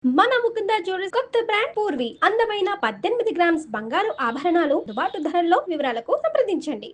మన ముకుంద జ్యువెలర్స్ కొత్త బ్రాండ్ పూర్వి అందమైన 18 గ్రామ్స్ బంగారు ఆభరణాలు దుబాటు ధరల్లో వివరాలకు సంప్రదించండి.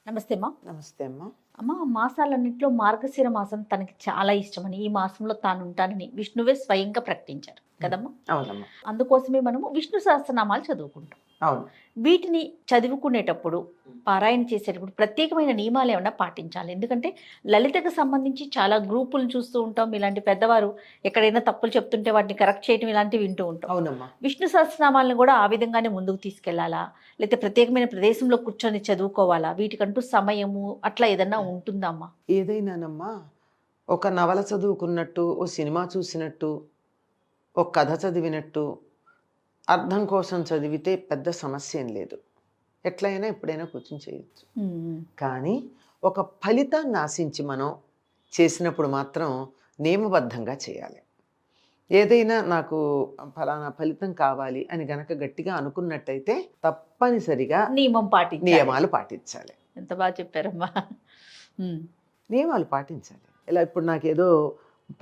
నమస్తే అమ్మా. నమస్తే అమ్మా. అమ్మ, మాసాలన్నింటిలో మార్గశిర మాసం తనకి చాలా ఇష్టమని, ఈ మాసంలో తాను ఉంటానని విష్ణువే స్వయంగా ప్రకటించారు కదమ్మా. అవునమ్మా. అందుకోసమే మనము విష్ణు సహస్రనామాలు చదువుకుంటాం. అవును. వీటిని చదువుకునేటప్పుడు, పారాయణ చేసేటప్పుడు ప్రత్యేకమైన నియమాలు ఏమన్నా పాటించాలి. ఎందుకంటే లలితకు సంబంధించి చాలా గ్రూపులు చూస్తూ ఉంటాం. ఇలాంటి పెద్దవారు ఎక్కడైనా తప్పులు చెప్తుంటే వాటిని కరెక్ట్ చేయడం ఇలాంటివి వింటూ ఉంటాం. అవునమ్మా. విష్ణు సహస్రనామాలను కూడా ఆ విధంగానే ముందుకు తీసుకెళ్లాలా, లేకపోతే ప్రత్యేకమైన ప్రదేశంలో కూర్చొని చదువుకోవాలా, వీటికంటూ సమయము అట్లా ఏదన్నా ఉంటుందమ్మా? ఏదైనానమ్మా, ఒక నవల చదువుకున్నట్టు, ఓ సినిమా చూసినట్టు, ఒక కథ చదివినట్టు అర్థం కోసం చదివితే పెద్ద సమస్య ఏం లేదు. ఎట్లయినా ఎప్పుడైనా కూర్చొని చేయొచ్చు. కానీ ఒక ఫలితాన్ని ఆశించి మనం చేసినప్పుడు మాత్రం నియమబద్ధంగా చేయాలి. ఏదైనా నాకు ఫలానా ఫలితం కావాలి అని గనక గట్టిగా అనుకున్నట్టయితే తప్పనిసరిగా నియమాలు పాటించాలి. ఎంత బాగా చెప్పారమ్మా. నియమాలు పాటించాలి. ఇలా ఇప్పుడు నాకేదో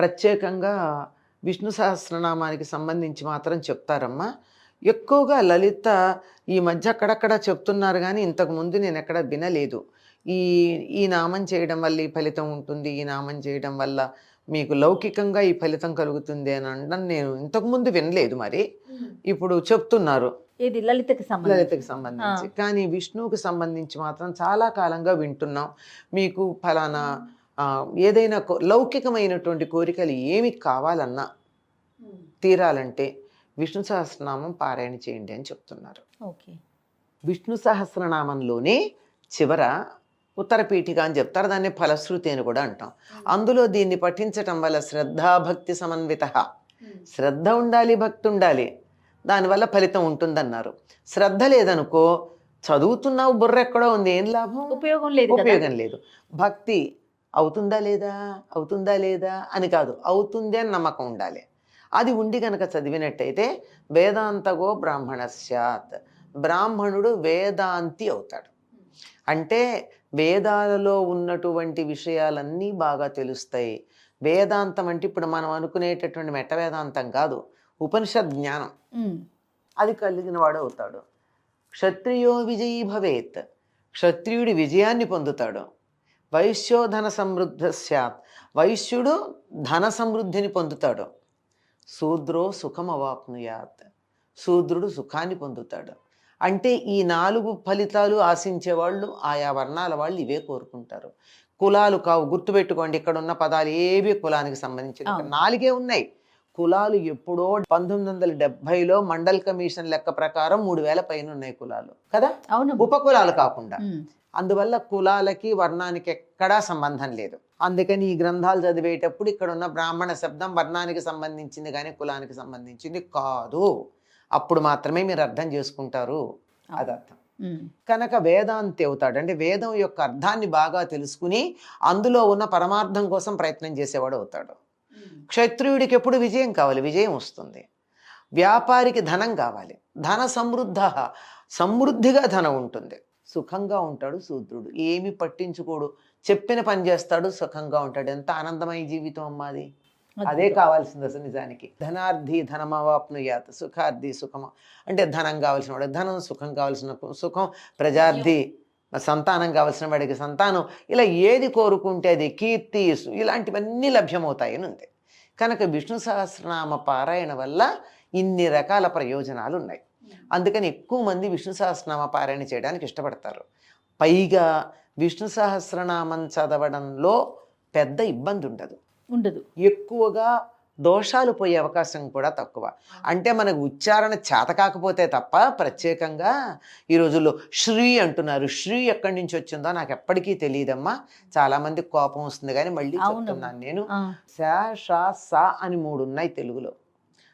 ప్రత్యేకంగా విష్ణు సహస్రనామానికి సంబంధించి మాత్రం చెప్తారమ్మా. ఎక్కువగా లలిత ఈ మధ్య అక్కడక్కడ చెప్తున్నారు, కానీ ఇంతకుముందు నేను ఎక్కడ వినలేదు. ఈ నామం చేయడం వల్ల ఈ ఫలితం ఉంటుంది, ఈ నామం చేయడం వల్ల మీకు లౌకికంగా ఈ ఫలితం కలుగుతుంది అని అనడం నేను ఇంతకుముందు వినలేదు. మరి ఇప్పుడు చెప్తున్నారు ఇది లలితకి సంబంధించి. కానీ విష్ణువుకి సంబంధించి మాత్రం చాలా కాలంగా వింటున్నాం. మీకు ఫలానా ఏదైనా లౌకికమైనటువంటి కోరికలు ఏమి కావాలన్నా తీరాలంటే విష్ణు సహస్రనామం పారాయణ చేయండి అని చెప్తున్నారు. ఓకే. విష్ణు సహస్రనామంలోనే చివర ఉత్తర పీఠిక అని చెప్తారు, దాన్ని ఫలశ్రుతి అని కూడా అంటాం. అందులో దీన్ని పఠించటం వల్ల శ్రద్ధాభక్తి సమన్విత, శ్రద్ధ ఉండాలి, భక్తి ఉండాలి, దానివల్ల ఫలితం ఉంటుందన్నారు. శ్రద్ధ లేదనుకో, చదువుతున్నావు, బుర్ర ఎక్కడో ఉంది, ఏం లాభం? ఉపయోగం లేదు. భక్తి అవుతుందా లేదా అని కాదు, అవుతుంది అని నమ్మకం ఉండాలి. అది ఉండి కనుక చదివినట్టయితే వేదాంతగో బ్రాహ్మణస్యాత్, బ్రాహ్మణుడు వేదాంతి అవుతాడు. అంటే వేదాలలో ఉన్నటువంటి విషయాలన్నీ బాగా తెలుస్తాయి. వేదాంతం అంటే ఇప్పుడు మనం అనుకునేటటువంటి మెట్ట వేదాంతం కాదు, ఉపనిషద్ జ్ఞానం అది కలిగిన వాడు అవుతాడు. క్షత్రియో విజయీ భవేత్, క్షత్రియుడి విజయాన్ని పొందుతాడు. వైశ్యో ధన సమృద్ధ స్యాత్, వైశ్యుడు ధన సమృద్ధిని పొందుతాడు. శూద్రో సుఖం అవాప్నుయాత్, శూద్రుడు సుఖాన్ని పొందుతాడు. అంటే ఈ 4 ఫలితాలు ఆశించేవాళ్ళు, ఆయా వర్ణాల వాళ్ళు ఇవే కోరుకుంటారు. కులాలు కావు, గుర్తుపెట్టుకోండి. ఇక్కడ ఉన్న పదాలు ఏవి కులానికి సంబంధించిన 4 ఉన్నాయి. కులాలు ఎప్పుడో 1970లో మండల్ కమిషన్ లెక్క ప్రకారం 3000 పైన ఉన్నాయి కులాలు కదా, ఉపకులాలు కాకుండా. అందువల్ల కులాలకి వర్ణానికి ఎక్కడా సంబంధం లేదు. అందుకని ఈ గ్రంథాలు చదివేటప్పుడు ఇక్కడ ఉన్న బ్రాహ్మణ శబ్దం వర్ణానికి సంబంధించింది కానీ కులానికి సంబంధించింది కాదు. అప్పుడు మాత్రమే మీరు అర్థం చేసుకుంటారు అది అర్థం. కనుక వేదాంతి అవుతాడు. అంటే వేదం యొక్క అర్థాన్ని బాగా తెలుసుకుని అందులో ఉన్న పరమార్థం కోసం ప్రయత్నం చేసేవాడు అవుతాడు. క్షత్రియుడికి ఎప్పుడు విజయం కావాలి, విజయం వస్తుంది. వ్యాపారికి ధనం కావాలి, ధన సమృద్ధ, సమృద్ధిగా ధనం ఉంటుంది. సుఖంగా ఉంటాడు శూద్రుడు, ఏమి పట్టించుకోడు, చెప్పిన పని చేస్తాడు, సుఖంగా ఉంటాడు. ఎంత ఆనందమయ జీవితం అమ్మాది. అదే కావాల్సింది అసలు నిజానికి. ధనార్థి ధనమవాప్నుయాత్, సుఖార్థి సుఖమ అంటే ధనం కావాల్సిన వాడు ధనం, సుఖం కావాల్సిన సుఖం, ప్రజార్థి సంతానం కావాల్సిన వాడికి సంతానం, ఇలా ఏది కోరుకుంటే అది, కీర్తి, ఇలాంటివన్నీ లభ్యమవుతాయని ఉంది. కనుక విష్ణు సహస్రనామ పారాయణ వల్ల ఇన్ని రకాల ప్రయోజనాలు ఉన్నాయి. అందుకని ఎక్కువ మంది విష్ణు సహస్రనామ పారాయణ చేయడానికి ఇష్టపడతారు. పైగా విష్ణు సహస్రనామం చదవడంలో పెద్ద ఇబ్బంది ఉండదు. ఎక్కువగా దోషాలు పోయే అవకాశం కూడా తక్కువ. అంటే మనకు ఉచ్చారణ చేత కాకపోతే తప్ప ప్రత్యేకంగా ఈ రోజుల్లో శ్రీ అంటున్నారు. శ్రీ ఎక్కడి నుంచి వచ్చిందో నాకు ఎప్పటికీ తెలియదమ్మా. చాలామంది కోపం వస్తుంది, కానీ మళ్ళీ చెప్తున్నాను నేను. శ, ష, స అని 3 ఉన్నాయి తెలుగులో,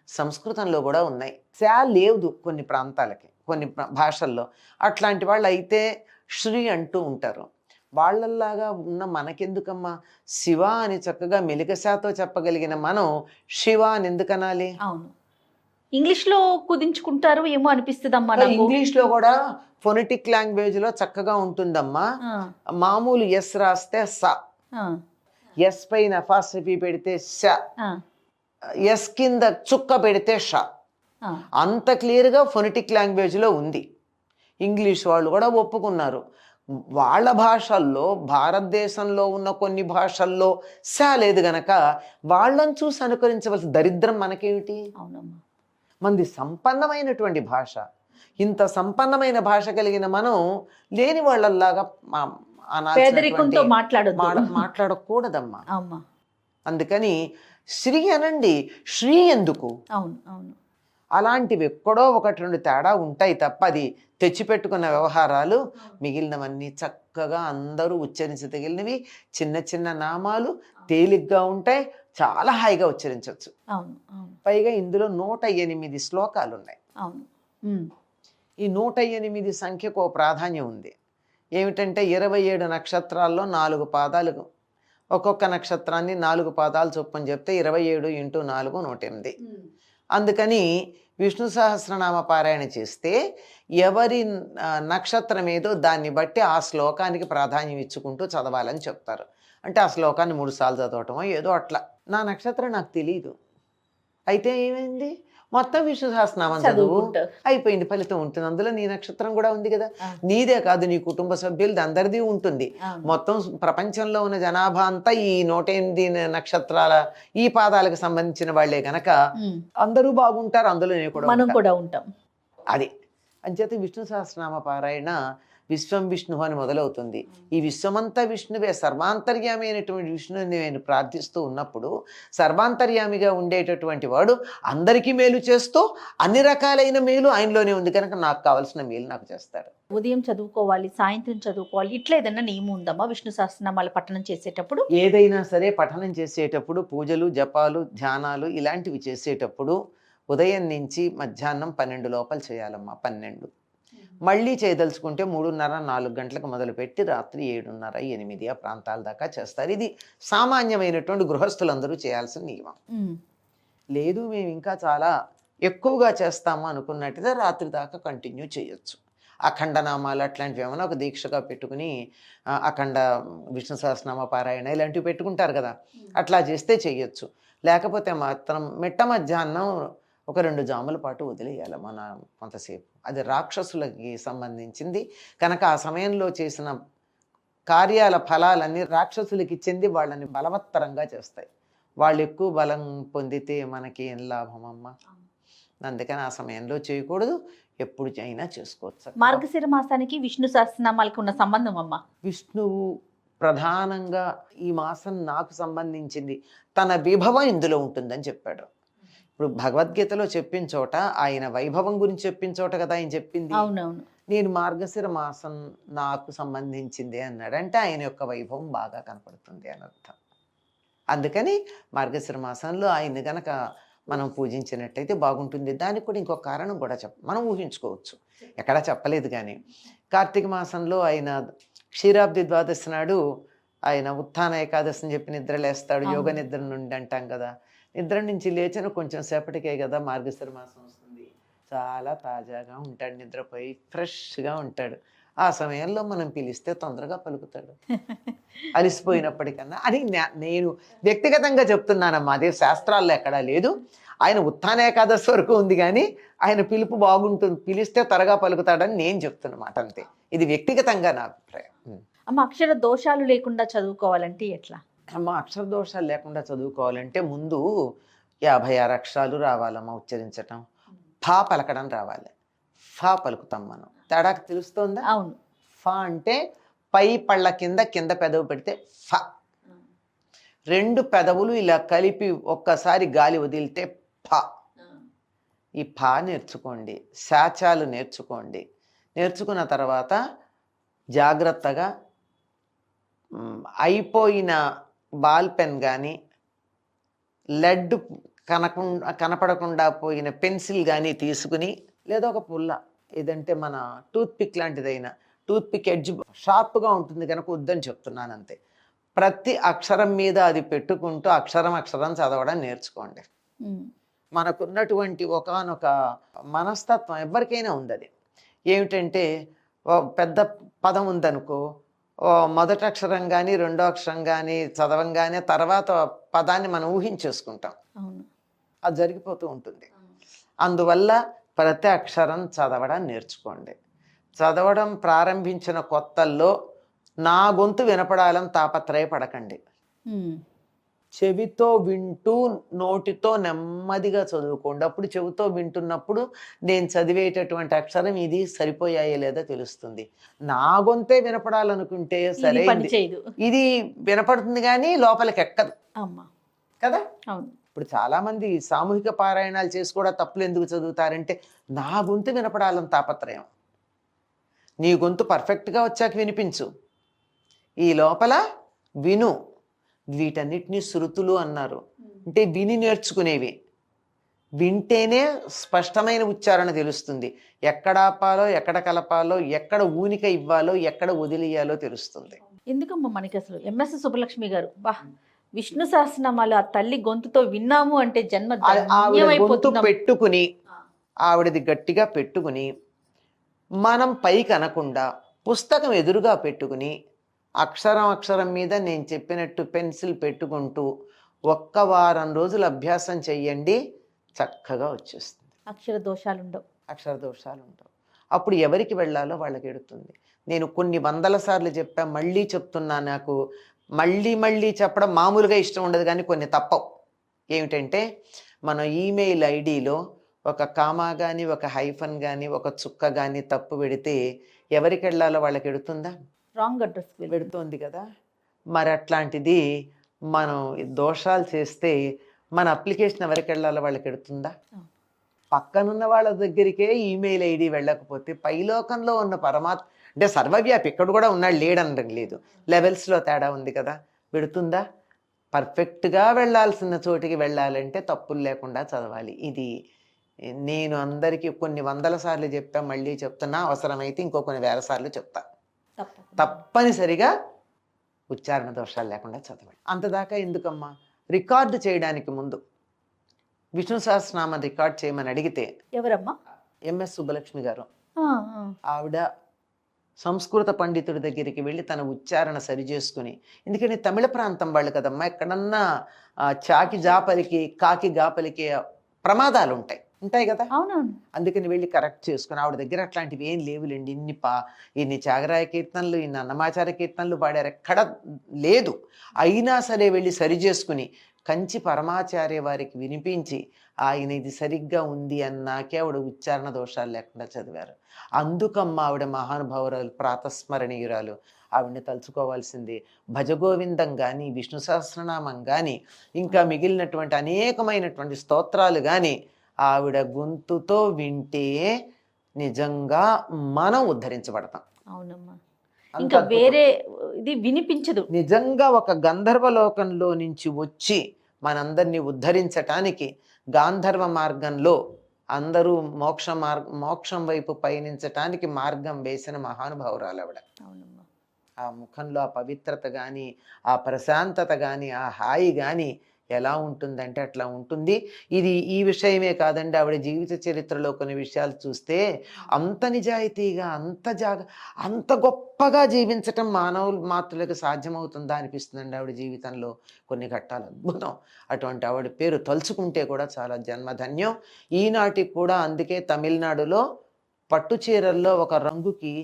సంస్కృతంలో కూడా ఉన్నాయి. శా లేదు కొన్ని ప్రాంతాలకి, కొన్ని భాషల్లో. అట్లాంటి వాళ్ళు అయితే శ్రీ అంటూ ఉంటారు. వాళ్ళల్లాగా ఉన్న మనకెందుకమ్మా, శివ అని చక్కగా మెలికశాతో చెప్పగలిగిన మనం శివ అని ఎందుకనాలి? అవును, ఇంగ్లీష్లో కుదించుకుంటారు ఏమో అనిపిస్తుందమ్మా. ఇంగ్లీష్లో కూడా ఫొనెటిక్ లాంగ్వేజ్లో చక్కగా ఉంటుందమ్మా. మామూలు ఎస్ రాస్తే స, ఎస్ పైన అపాస్ట్రఫీ పెడితే ష, ఆ, ఎస్ కింద చుక్క పెడితే ష. ఆ, అంత క్లియర్గా ఫొనెటిక్ లాంగ్వేజ్లో ఉంది. ఇంగ్లీష్ వాళ్ళు కూడా ఒప్పుకున్నారు. వాళ్ళ భాషల్లో, భారతదేశంలో ఉన్న కొన్ని భాషల్లో స లేదు గనక వాళ్ళని చూసి అనుకరించవలసిన దరిద్రం మనకేమిటి? అవునమ్మా. మనది సంపన్నమైనటువంటి భాష. ఇంత సంపన్నమైన భాష కలిగిన మనం లేని వాళ్ళలాగా పేదరికంతో మాట్లాడొద్దు. మాట్లాడకూడదమ్మా. అమ్మా. అందుకని శ్రీ అనండి, శ్రీ ఎందుకు? అవును, అవును. అలాంటివి ఎక్కడో ఒకటి రెండు తేడా ఉంటాయి తప్ప అది తెచ్చిపెట్టుకున్న వ్యవహారాలు మిగిలినవన్నీ చక్కగా అందరూ ఉచ్చరించదగినవి. చిన్న చిన్న నామాలు తేలిగ్గా ఉంటాయి, చాలా హాయిగా ఉచ్చరించవచ్చు. అవును, అవును, పైగా ఇందులో 108 శ్లోకాలు ఉన్నాయి. అవును. ఉమ్, ఈ 108 సంఖ్యకు ఓ ప్రాధాన్యం ఉంది. ఏమిటంటే 27 నక్షత్రాల్లో 4 పాదాలు, ఒక్కొక్క నక్షత్రాన్ని 4 పాదాలు చొప్పున చెప్తే 27 × 4 108. అందుకని విష్ణు సహస్రనామ పారాయణ చేస్తే ఎవరి నక్షత్రం ఏదో దాన్ని బట్టి ఆ శ్లోకానికి ప్రాధాన్యం ఇచ్చుకుంటూ చదవాలని చెప్తారు. అంటే ఆ శ్లోకాన్ని 3 సార్లు చదవటమో ఏదో అట్లా. నా నక్షత్రం నాకు తెలియదు, అయితే ఏమైంది, మొత్తం విష్ణు సహస్రనామం చదువు, అయిపోయింది, ఫలితం ఉంటుంది. అందులో నీ నక్షత్రం కూడా ఉంది కదా. నీదే కాదు, నీ కుటుంబ సభ్యులది, అందరిది ఉంటుంది. మొత్తం ప్రపంచంలో ఉన్న జనాభా అంతా ఈ 108 నక్షత్రాల ఈ పాదాలకు సంబంధించిన వాళ్లే గనక అందరూ బాగుంటారు, అందులో మనం కూడా ఉంటాం. అది అంచేత విష్ణు సహస్రనామ పారాయణ విశ్వం విష్ణు అని మొదలవుతుంది. ఈ విశ్వమంతా విష్ణువే, సర్వాంతర్యామి అయినటువంటి విష్ణుని నేను ప్రార్థిస్తూ ఉన్నప్పుడు సర్వాంతర్యామిగా ఉండేటటువంటి వాడు అందరికీ మేలు చేస్తూ అన్ని రకాలైన మేలు ఆయనలోనే ఉంది కనుక నాకు కావాల్సిన మేలు నాకు చేస్తాడు. ఉదయం చదువుకోవాలి, సాయంత్రం చదువుకోవాలి, ఇట్లా ఏదన్నా నియమం ఉందమ్మా విష్ణు సహస్రనామాల పఠనం చేసేటప్పుడు? ఏదైనా సరే పఠనం చేసేటప్పుడు పూజలు, జపాలు, ధ్యానాలు ఇలాంటివి చేసేటప్పుడు ఉదయం నుంచి మధ్యాహ్నం 12 లోపల చేయాలమ్మా. 12 మళ్ళీ చేయదలుచుకుంటే 3:30, 4 గంటలకు మొదలుపెట్టి రాత్రి 7:30, 8 ఆ ప్రాంతాల దాకా చేస్తారు. ఇది సామాన్యమైనటువంటి గృహస్థులందరూ చేయాల్సిన నియమం. లేదు మేము ఇంకా చాలా ఎక్కువగా చేస్తాము అనుకున్నట్టుగా రాత్రి దాకా కంటిన్యూ చేయొచ్చు. అఖండనామాలు అట్లాంటివి ఏమైనా ఒక దీక్షగా పెట్టుకుని అఖండ విష్ణు సహస్రనామ పారాయణ ఇలాంటివి పెట్టుకుంటారు కదా, అట్లా చేస్తే చేయొచ్చు. లేకపోతే మాత్రం మిట్ట మధ్యాహ్నం ఒక 2 జాముల పాటు వదిలేయాలి మన కొంతసేపు. అది రాక్షసులకి సంబంధించింది కనుక ఆ సమయంలో చేసిన కార్యాల ఫలాలన్నీ రాక్షసులకి చెంది వాళ్ళని బలవత్తరంగా చేస్తాయి. వాళ్ళు ఎక్కువ బలం పొందితే మనకి ఏం లాభం అమ్మ. అందుకని ఆ సమయంలో చేయకూడదు, ఎప్పుడు అయినా చేసుకోవచ్చు. మార్గశిర మాసానికి విష్ణు సహస్రనామాలకి ఉన్న సంబంధం అమ్మ? విష్ణువు ప్రధానంగా ఈ మాసం నాకు సంబంధించింది, తన విభవం ఇందులో ఉంటుందని చెప్పాడు. ఇప్పుడు భగవద్గీతలో చెప్పిన చోట ఆయన వైభవం గురించి చెప్పిన చోట కదా ఆయన చెప్పింది. అవునవును. నేను మార్గశిర మాసం నాకు సంబంధించింది అన్నాడు అంటే ఆయన యొక్క వైభవం బాగా కనపడుతుంది అని అర్థం. అందుకని మార్గశిర మాసంలో ఆయన్ని గనక మనం పూజించినట్టయితే బాగుంటుంది. దానికి కూడా ఇంకొక కారణం కూడా మనం ఊహించుకోవచ్చు, ఎక్కడా చెప్పలేదు. కానీ కార్తీక మాసంలో ఆయన క్షీరాబ్ది ద్వాదశి నాడు ఆయన ఉత్థాన ఏకాదశి అని చెప్పి నిద్రలేస్తాడు. యోగ నిద్ర నుండి అంటాం కదా, నిద్ర నుంచి లేచిన కొంచెం సేపటికే కదా మార్గశిర మాసం వస్తుంది. చాలా తాజాగా ఉంటాడు, నిద్రపోయి ఫ్రెష్గా ఉంటాడు. ఆ సమయంలో మనం పిలిస్తే తొందరగా పలుకుతాడు అలిసిపోయినప్పటికన్నా. అది నేను వ్యక్తిగతంగా చెప్తున్నానమ్మా, అదే శాస్త్రాల్లో ఎక్కడా లేదు. ఆయన ఉత్థాన ఏకాదశి వరకు ఉంది కానీ ఆయన పిలుపు బాగుంటుంది, పిలిస్తే త్వరగా పలుకుతాడని నేను చెప్తున్నమాట, అంతే. ఇది వ్యక్తిగతంగా నా అభిప్రాయం. అమ్మ, అక్షర దోషాలు లేకుండా చదువుకోవాలంటే ఎట్లా అమ్మ? అక్షర దోషాలు లేకుండా చదువుకోవాలంటే ముందు 56 అక్షరాలు రావాలమ్మా ఉచ్చరించటం. ఫా పలకడం రావాలి. ఫా పలుకుతాం మనం, తేడాకు తెలుస్తోందా? అవును. ఫా అంటే పై పళ్ళ కింద పెదవు పెడితే ఫ. 2 పెదవులు ఇలా కలిపి ఒక్కసారి గాలి వదిలితే ఫ. ఈ ఫా నేర్చుకోండి, శాచాలు నేర్చుకోండి. నేర్చుకున్న తర్వాత జాగ్రత్తగా అయిపోయిన బాల్ పెన్ కానీ, లెడ్ కనపడకుండా పోయిన పెన్సిల్ కానీ తీసుకుని, లేదా ఒక పుల్ల ఏదంటే మన టూత్ పిక్ లాంటిదైనా, టూత్ పిక్ ఎడ్జ్ షార్ప్గా ఉంటుంది కనుక వద్దని చెప్తున్నాను అంతే. ప్రతి అక్షరం మీద అది పెట్టుకుంటూ అక్షరం చదవడం నేర్చుకోండి. మనకున్నటువంటి ఒకానొక మనస్తత్వం ఎవరికైనా ఉంది. అది ఏమిటంటే, పెద్ద పదం ఉందనుకో, మొదటి అక్షరం కానీ రెండో అక్షరం కానీ చదవంగానే తర్వాత పదాన్ని మనం ఊహించేసుకుంటాం. అవును. అది జరిగిపోతూ ఉంటుంది. అందువల్ల ప్రతి అక్షరం చదవడం నేర్చుకోండి. చదవడం ప్రారంభించిన కొత్తల్లో నా గొంతు వినపడాలని తాపత్రయపడకండి. చెవితో వింటూ నోటితో నెమ్మదిగా చదువుకోండి. అప్పుడు చెవితో వింటున్నప్పుడు నేను చదివేటటువంటి అక్షరం ఇది సరిపోయాయో లేదో తెలుస్తుంది. నా గొంతే వినపడాలనుకుంటే సరే, ఇది వినపడుతుంది కానీ లోపలికి ఎక్కదు కదా. అవును. ఇప్పుడు చాలా మంది సామూహిక పారాయణాలు చేసి కూడా తప్పులు ఎందుకు చదువుతారంటే నా గొంతు వినపడాలని తాపత్రయం. నీ గొంతు పర్ఫెక్ట్గా వచ్చాక వినిపించు, ఈ లోపల విను. వీటన్నిటినీ శృతులు అన్నారు. అంటే విని నేర్చుకునేవి. వింటేనే స్పష్టమైన ఉచ్చారణ తెలుస్తుంది. ఎక్కడ ఆపాలో, ఎక్కడ కలపాలో, ఎక్కడ ఊనిక ఇవ్వాలో, ఎక్కడ వదిలేయాలో తెలుస్తుంది. ఎందుకమ్మా మనకి అసలు ఎంఎస్ సుబ్బలక్ష్మి గారు విష్ణు సహస్రనామాలు ఆ తల్లి గొంతుతో విన్నాము అంటే జన్మ గొంతు పెట్టుకుని, ఆవిడది గట్టిగా పెట్టుకుని, మనం పైకి అనకుండా పుస్తకం ఎదురుగా పెట్టుకుని అక్షరం అక్షరం మీద నేను చెప్పినట్టు పెన్సిల్ పెట్టుకుంటూ ఒక్క వారం రోజులు అభ్యాసం చెయ్యండి, చక్కగా వచ్చేస్తుంది. అక్షర దోషాలు ఉండవు. అప్పుడు ఎవరికి వెళ్ళాలో వాళ్ళకి ఎడుతుంది. నేను కొన్ని వందల సార్లు చెప్పా, మళ్ళీ చెప్తున్నా. నాకు మళ్ళీ చెప్పడం మామూలుగా ఇష్టం ఉండదు, కానీ కొన్ని తప్పవు. ఏమిటంటే మన ఈమెయిల్ ఐడిలో ఒక కామా కానీ, ఒక హైఫన్ కానీ, ఒక చుక్క కానీ తప్పు పెడితే ఎవరికి వెళ్ళాలో వాళ్ళకి ఎడుతుందా? రాంగ్ అడ్రస్ పెడుతోంది కదా. మరి అట్లాంటిది మనం దోషాలు చేస్తే మన అప్లికేషన్ ఎవరికి వెళ్ళాలో వాళ్ళకి ఎడుతుందా? పక్కనున్న వాళ్ళ దగ్గరికే ఈమెయిల్ ఐడి వెళ్ళకపోతే పైలోకంలో ఉన్న పరమాత్మ అంటే సర్వవ్యాపి ఇక్కడ కూడా ఉన్నాడు, లేడనడం లేదు, లెవెల్స్లో తేడా ఉంది కదా. పెడుతుందా? పర్ఫెక్ట్గా వెళ్ళాల్సిన చోటికి వెళ్ళాలంటే తప్పులు లేకుండా చదవాలి. ఇది నేను అందరికీ కొన్ని వందల సార్లు చెప్పా, మళ్ళీ చెప్తున్నా. అవసరమైతే ఇంకో కొన్ని వేల సార్లు చెప్తా. తప్పనిసరిగా ఉచ్చారణ దోషాలు లేకుండా చదవండి. అంతదాకా ఎందుకమ్మా, రికార్డు చేయడానికి ముందు విష్ణు సహస్రనామం రికార్డ్ చేయమని అడిగితే ఎవరమ్మా? ఎంఎస్ సుబ్బలక్ష్మి గారు. ఆవిడ సంస్కృత పండితుడి దగ్గరికి వెళ్ళి తన ఉచ్చారణ సరి చేసుకుని, ఎందుకంటే తమిళ ప్రాంతం వాళ్ళు కదమ్మా, ఎక్కడన్నా చాకి జాపలికి కాకి గాపలికి ప్రమాదాలు ఉంటాయి కదా. అవునవును. అందుకని వెళ్ళి కరెక్ట్ చేసుకుని, ఆవిడ దగ్గర అట్లాంటివి ఏం లేవులేండి. ఇన్ని త్యాగరాయ కీర్తనలు, ఇన్ని అన్నమాచార్య కీర్తనలు పాడారు, ఎక్కడ లేదు. అయినా సరే వెళ్ళి సరి చేసుకుని కంచి పరమాచార్య వారికి వినిపించి ఆయన ఇది సరిగ్గా ఉంది అన్నాకే ఆవిడ ఉచ్చారణ దోషాలు లేకుండా చదివారు. అందుకమ్మ ఆవిడ మహానుభావురాలు, ప్రాతస్మరణీయురాలు. ఆవిడని తలుచుకోవాల్సింది. భజగోవిందం కానీ, విష్ణు సహస్రనామం కానీ, ఇంకా మిగిలినటువంటి అనేకమైనటువంటి స్తోత్రాలు కానీ ఆవిడ గొంతుతో వింటే నిజంగా మనం ఉద్ధరించబడతాం. అవునమ్మా. ఇంకా వేరే ఇది వినిపించదు. నిజంగా ఒక గంధర్వలోకంలో నుంచి వచ్చి మనందరినీ ఉద్ధరించటానికి గాంధర్వ మార్గంలో అందరూ మోక్షం వైపు పయనించటానికి మార్గం వేసిన మహానుభావురాలు ఆవిడ. ఆ ముఖంలో ఆ పవిత్రత కానీ, ఆ ప్రశాంతత కానీ, ఆ హాయి కానీ ఎలా ఉంటుందంటే అట్లా ఉంటుంది. ఇది ఈ విషయమే కాదండి, ఆవిడ జీవిత చరిత్రలో కొన్ని విషయాలు చూస్తే అంత నిజాయితీగా, అంత గొప్పగా జీవించటం మాతృలకు సాధ్యమవుతుందా అనిపిస్తుందండి. ఆవిడ జీవితంలో కొన్ని ఘట్టాలు అద్భుతం. అటువంటి ఆవిడ పేరు తలుచుకుంటే కూడా చాలా జన్మధన్యం. ఈనాటికి కూడా అందుకే తమిళనాడులో పట్టు చీరల్లో ఒక రంగుకి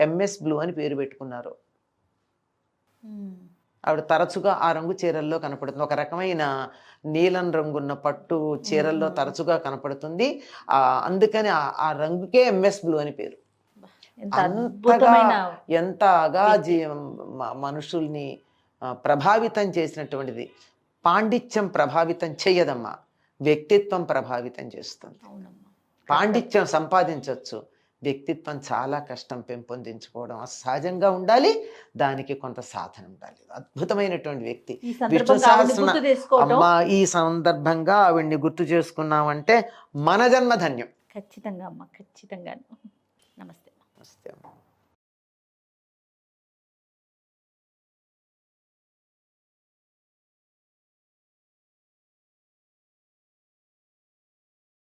ఎంఎస్ బ్లూ అని పేరు పెట్టుకున్నారు. ఆవిడ తరచుగా ఆ రంగు చీరల్లో కనపడుతుంది. ఒక రకమైన నీలం రంగున్న పట్టు చీరల్లో తరచుగా కనపడుతుంది. అందుకని ఆ రంగుకే ఎంఎస్ బ్లూ అని పేరు. ఎంతగా మనుషుల్ని ప్రభావితం చేసినటువంటిది. పాండిత్యం ప్రభావితం చెయ్యదమ్మా, వ్యక్తిత్వం ప్రభావితం చేస్తుంది. పాండిత్యం సంపాదించవచ్చు, వ్యక్తిత్వం చాలా కష్టం పెంపొందించుకోవడం. సహజంగా ఉండాలి, దానికి కొంత సాధన ఉండాలి. అద్భుతమైనటువంటి వ్యక్తి విష్ణు సహస్రనామ. ఈ సందర్భంగా ఆవిడ్ని గుర్తు చేసుకున్నామంటే మన జన్మధన్యం. ఖచ్చితంగా అమ్మ, ఖచ్చితంగా. నమస్తే. నమస్తే అమ్మ.